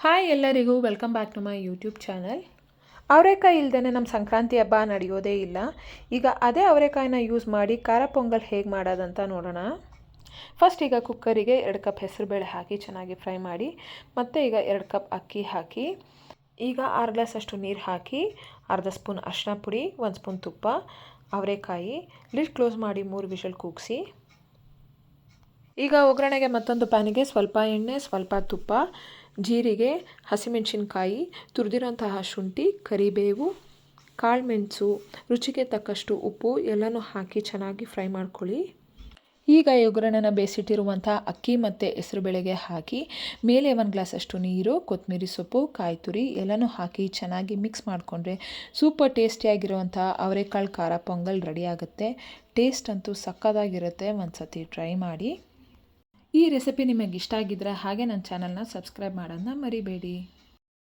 Hi ಎಲ್ಲರಿಗೂ welcome back to my YouTube channel. ಅವರೆಕಾಯಿ ಇಲ್ಲದೇ ನಮ್ಮ ಸಂಕ್ರಾಂತಿ ಹಬ್ಬ ನಡೆಯೋದೇ ಇಲ್ಲ. ಈಗ ಅದೇ ಅವರೆಕಾಯಿನ ಯೂಸ್ ಮಾಡಿ ಖಾರ ಪೊಂಗಲ್ ಹೇಗೆ ಮಾಡೋದಂತ ನೋಡೋಣ. ಫಸ್ಟ್ ಈಗ ಕುಕ್ಕರಿಗೆ 2 ಕಪ್ ಹೆಸರುಬೇಳೆ ಹಾಕಿ ಚೆನ್ನಾಗಿ ಫ್ರೈ ಮಾಡಿ, ಮತ್ತು ಈಗ 2 ಕಪ್ ಅಕ್ಕಿ ಹಾಕಿ, ಈಗ 6 ಗ್ಲಾಸ್ ಅಷ್ಟು ನೀರು ಹಾಕಿ, ಅರ್ಧ ಸ್ಪೂನ್ ಅರಿಶಿನ ಪುಡಿ, 1 ಸ್ಪೂನ್ ತುಪ್ಪ, ಅವರೆಕಾಯಿ, ಲಿಡ್ ಕ್ಲೋಸ್ ಮಾಡಿ 3 ವಿಷಲ್ ಕೂಗಿಸಿ. ಈಗ ಒಗ್ಗರಣೆಗೆ ಮತ್ತೊಂದು ಪ್ಯಾನಿಗೆ ಸ್ವಲ್ಪ ಎಣ್ಣೆ, ಸ್ವಲ್ಪ ತುಪ್ಪ, ಜೀರಿಗೆ, ಹಸಿಮೆಣಸಿನ್ಕಾಯಿ, ತುರಿದಿರೋಂತಹ ಶುಂಠಿ, ಕರಿಬೇವು, ಕಾಳುಮೆಣಸು, ರುಚಿಗೆ ತಕ್ಕಷ್ಟು ಉಪ್ಪು ಎಲ್ಲನೂ ಹಾಕಿ ಚೆನ್ನಾಗಿ ಫ್ರೈ ಮಾಡ್ಕೊಳ್ಳಿ. ಈಗ ಈ ಒಗ್ಗರಣೆನ ಬೇಯಿಸಿಟ್ಟಿರುವಂಥ ಅಕ್ಕಿ ಮತ್ತು ಹೆಸರುಬೇಳೆಗೆ ಹಾಕಿ, ಮೇಲೆ 1 ಗ್ಲಾಸಷ್ಟು ನೀರು, ಕೊತ್ತಂಬರಿ ಸೊಪ್ಪು, ಕಾಯಿ ತುರಿ ಎಲ್ಲನೂ ಹಾಕಿ ಚೆನ್ನಾಗಿ ಮಿಕ್ಸ್ ಮಾಡಿಕೊಂಡ್ರೆ ಸೂಪರ್ ಟೇಸ್ಟಿಯಾಗಿರುವಂಥ ಅವರೆಕಾಳು ಖಾರ ಪೊಂಗಲ್ ರೆಡಿ ಆಗುತ್ತೆ. ಟೇಸ್ಟ್ ಅಂತೂ ಸಕ್ಕತ್ತಾಗಿರುತ್ತೆ. ಒಂದು ಸತಿ ಟ್ರೈ ಮಾಡಿ. ಈ ರೆಸಿಪಿ ನಿಮಗೆ ಇಷ್ಟ ಆಗಿದ್ದರೆ ಹಾಗೆ ನನ್ನ ಚಾನಲ್ನ ಸಬ್ಸ್ಕ್ರೈಬ್ ಮಾಡೋದನ್ನ ಮರಿಬೇಡಿ.